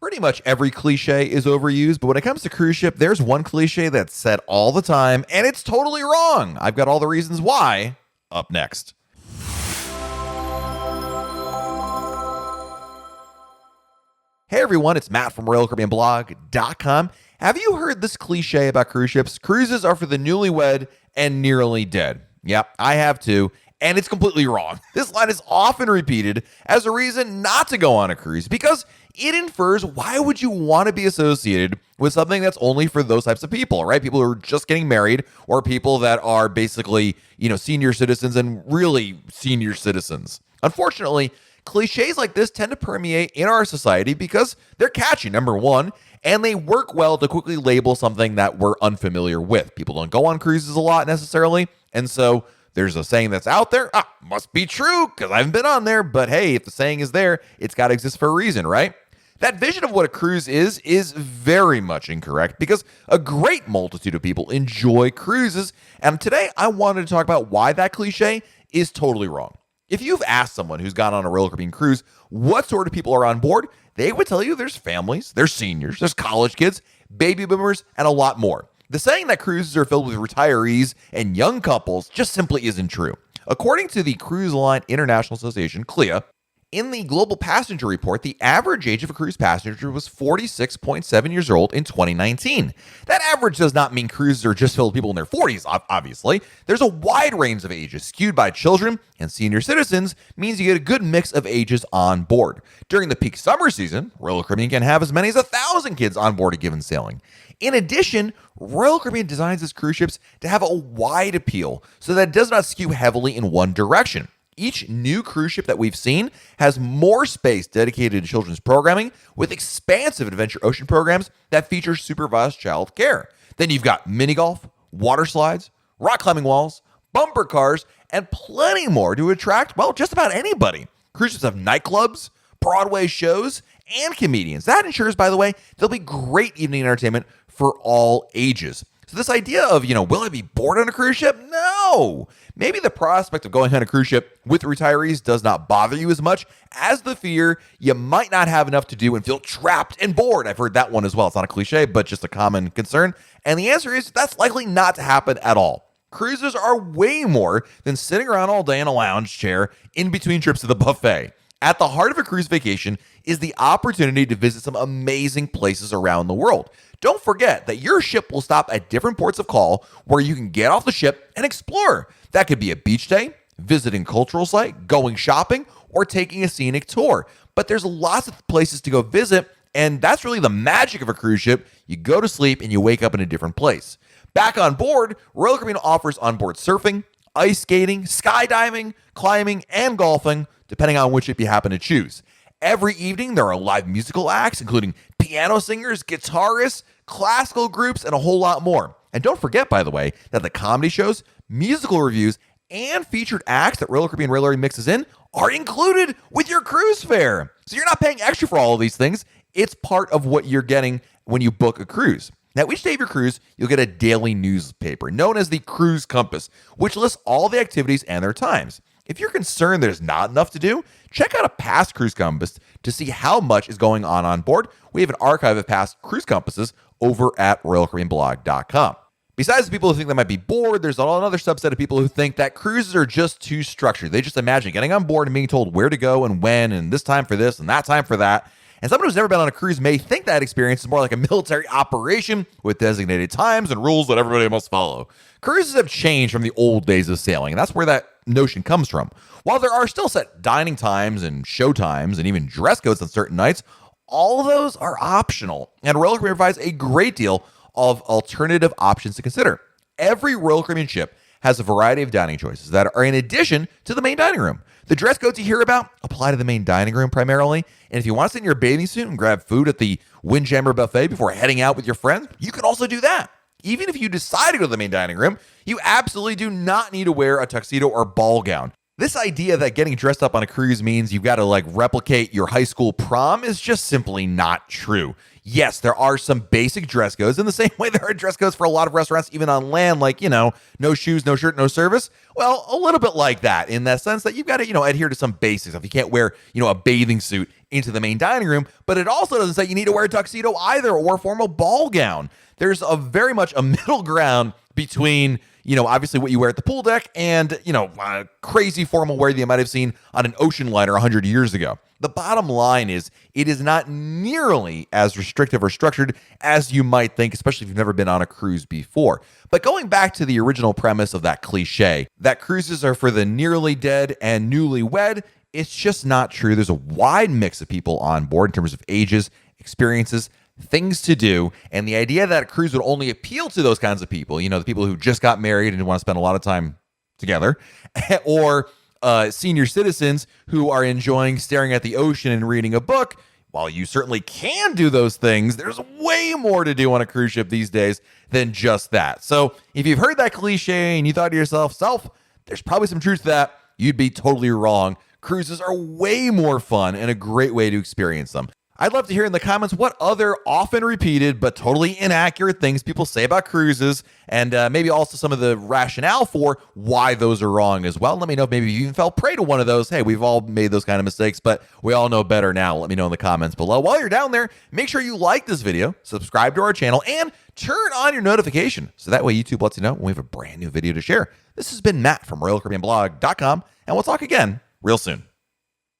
Pretty much every cliche is overused, but when it comes to cruise ship, there's one cliche that's said all the time, and it's totally wrong. I've got all the reasons why up next. Hey everyone, it's Matt from RoyalCaribbeanBlog.com. Have you heard this cliche about cruise ships? Cruises are for the newlywed and nearly dead. Yep, I have too, and it's completely wrong. This line is often repeated as a reason not to go on a cruise because it infers why would you want to be associated with something that's only for those types of people, right? People who are just getting married or people that are basically, senior citizens and really senior citizens. Unfortunately, cliches like this tend to permeate in our society because they're catchy, number one, and they work well to quickly label something that we're unfamiliar with. People don't go on cruises a lot necessarily, and so there's a saying that's out there, must be true because I haven't been on there, but hey, if the saying is there, it's got to exist for a reason, right? That vision of what a cruise is very much incorrect because a great multitude of people enjoy cruises, and today I wanted to talk about why that cliche is totally wrong. If you've asked someone who's gone on a Royal Caribbean cruise what sort of people are on board, they would tell you there's families, there's seniors, there's college kids, baby boomers, and a lot more. The saying that cruises are filled with retirees and young couples just simply isn't true. According to the Cruise Line International Association, CLIA, in the Global Passenger Report, the average age of a cruise passenger was 46.7 years old in 2019. That average does not mean cruises are just filled with people in their 40s, obviously. There's a wide range of ages skewed by children, and senior citizens means you get a good mix of ages on board. During the peak summer season, Royal Caribbean can have as many as 1,000 kids on board a given sailing. In addition, Royal Caribbean designs its cruise ships to have a wide appeal so that it does not skew heavily in one direction. Each new cruise ship that we've seen has more space dedicated to children's programming with expansive adventure ocean programs that feature supervised child care. Then you've got mini golf, water slides, rock climbing walls, bumper cars, and plenty more to attract, just about anybody. Cruise ships have nightclubs, Broadway shows, and comedians. That ensures, by the way, there'll be great evening entertainment for all ages. So this idea of, will I be bored on a cruise ship? No. Maybe the prospect of going on a cruise ship with retirees does not bother you as much as the fear you might not have enough to do and feel trapped and bored. I've heard that one as well. It's not a cliche, but just a common concern. And the answer is that's likely not to happen at all. Cruises are way more than sitting around all day in a lounge chair in between trips to the buffet. At the heart of a cruise vacation is the opportunity to visit some amazing places around the world. Don't forget that your ship will stop at different ports of call where you can get off the ship and explore. That could be a beach day, visiting a cultural site, going shopping, or taking a scenic tour. But there's lots of places to go visit, and that's really the magic of a cruise ship. You go to sleep and you wake up in a different place. Back on board, Royal Caribbean offers onboard surfing, ice skating, skydiving, climbing, and golfing, depending on which ship you happen to choose. Every evening, there are live musical acts, including piano singers, guitarists, classical groups, and a whole lot more. And don't forget, by the way, that the comedy shows, musical reviews, and featured acts that Royal Caribbean Railway mixes in are included with your cruise fare. So you're not paying extra for all of these things. It's part of what you're getting when you book a cruise. Now, each day of your cruise, you'll get a daily newspaper known as the Cruise Compass, which lists all the activities and their times. If you're concerned there's not enough to do, check out a past Cruise Compass to see how much is going on board. We have an archive of past Cruise Compasses over at RoyalCaribbeanBlog.com. Besides the people who think they might be bored, there's another subset of people who think that cruises are just too structured. They just imagine getting on board and being told where to go and when, and this time for this and that time for that. And someone who's never been on a cruise may think that experience is more like a military operation with designated times and rules that everybody must follow. Cruises have changed from the old days of sailing, and that's where that notion comes from. While there are still set dining times and show times and even dress codes on certain nights, all of those are optional, and Royal Caribbean provides a great deal of alternative options to consider. Every Royal Caribbean ship has a variety of dining choices that are in addition to the main dining room. The dress codes you hear about apply to the main dining room primarily, and if you want to sit in your bathing suit and grab food at the Windjammer Buffet before heading out with your friends, you can also do that. Even if you decide to go to the main dining room, you absolutely do not need to wear a tuxedo or ball gown. This idea that getting dressed up on a cruise means you've got to like replicate your high school prom is just simply not true. Yes, there are some basic dress codes in the same way there are dress codes for a lot of restaurants, even on land, like, no shoes, no shirt, no service. Well, a little bit like that in that sense that you've got to, adhere to some basics. If you can't wear, a bathing suit into the main dining room, but it also doesn't say you need to wear a tuxedo either or a formal ball gown. There's a very much a middle ground between obviously what you wear at the pool deck and, crazy formal wear that you might have seen on an ocean liner 100 years ago. The bottom line is it is not nearly as restrictive or structured as you might think, especially if you've never been on a cruise before. But going back to the original premise of that cliche, that cruises are for the nearly dead and newlywed, it's just not true. There's a wide mix of people on board in terms of ages, experiences, things to do, and the idea that a cruise would only appeal to those kinds of people, the people who just got married and want to spend a lot of time together, or senior citizens who are enjoying staring at the ocean and reading a book. While you certainly can do those things, there's way more to do on a cruise ship these days than just that. So if you've heard that cliche and you thought to yourself, there's probably some truth to that, you'd be totally wrong. Cruises are way more fun and a great way to experience them. I'd love to hear in the comments what other often repeated but totally inaccurate things people say about cruises, and maybe also some of the rationale for why those are wrong as well. Let me know if maybe you even fell prey to one of those. Hey, we've all made those kind of mistakes, but we all know better now. Let me know in the comments below. While you're down there, make sure you like this video, subscribe to our channel, and turn on your notification so that way YouTube lets you know when we have a brand new video to share. This has been Matt from RoyalCaribbeanBlog.com, and we'll talk again real soon.